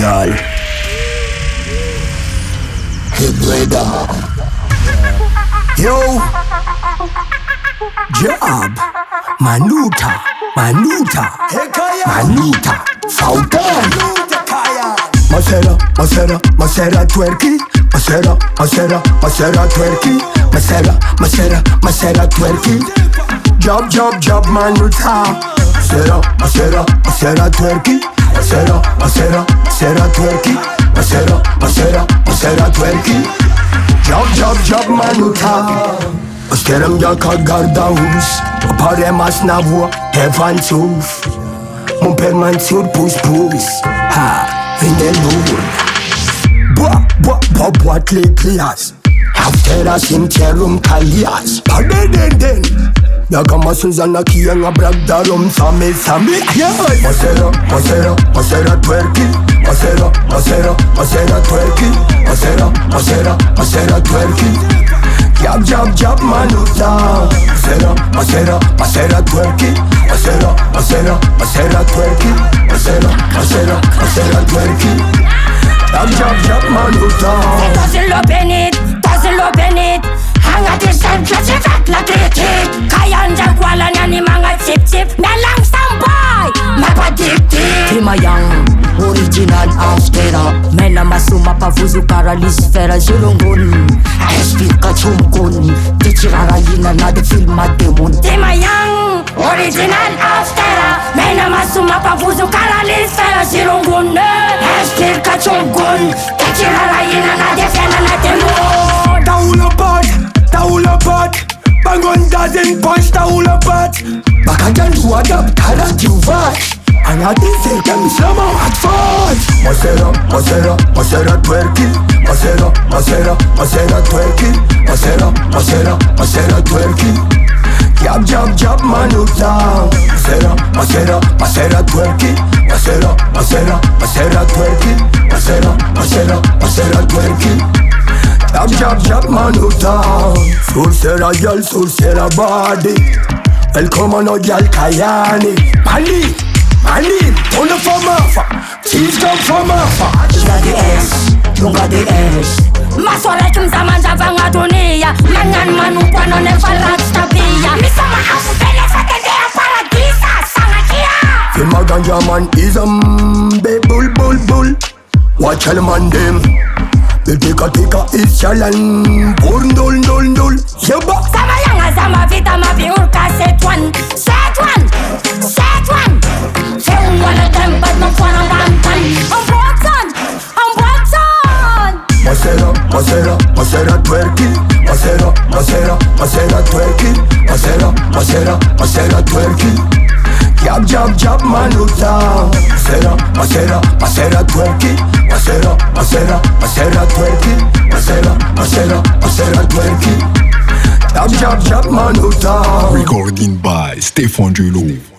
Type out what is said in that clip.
girl. Hey brother. Yo. Job. Manuta. Falcon. Masera twerky. Masera twerky. Masera twerky. Job Manuta. Masera twerky. Masera twerky. Masera twerky. Job Manuta. Askeram jaka garda hus. Pare mas na voix, heaven tooth. Mon père Mansour pousse. Ha, vine lourd. Boîte les clias. Aftera sinterum kalias. Padeden. Yaga masuzana kiyanga bragdarum same. Masera twerky. Masera twerky. Masera twerky. Job Manuta. Masera twerky. Masera twerky. Masera twerky. Job Manuta. Doesn't open it. Hang at the same place, la critique. Kayanja kwala nyani manga chip. Me lang boy, me addicted. Timayang, original aftera. Mena masuma pavuzu karalisfera zilungun. Espika chumkun. Tichirara yina na de filma demon. Timayang, original aftera. Mena masuma pavuzu karalisfera zilungun. Espika chumkun. Tichirara yina na de filma demon. Taulapat. Bangon doesn't punch taulapat. Bakajan wadab karati uvash. Anati sekam sama atfat. Masera twerky. Masera twerky. Masera twerky. Job Manuta. Masera twerky. Masera twerky. Masera twerky. Job Manuta. Sourcera yal, sourcera body. El comano yal kayani. Mali, on the farmer. Cheese come from Alpha. Ila the S, lunga the S. Maswala kumzamanja vanga dunia. Mangan manupano never stabia. Misama hafu pele fatendea paradisa. Sangakia. Fima ganja man is bull. Watch all man dem. The tika is chalan. Burn dol. Yeba. Sama yanga sama vita mabi urka set one. Film one of them but no fun on rampan. I'm Bronson. Masera twerky. Masera twerky. Masera twerky. Job Manuta. Masera twerky. Masera twerky. Masera twerky. Job Manuta. Recording by Stefan Julo.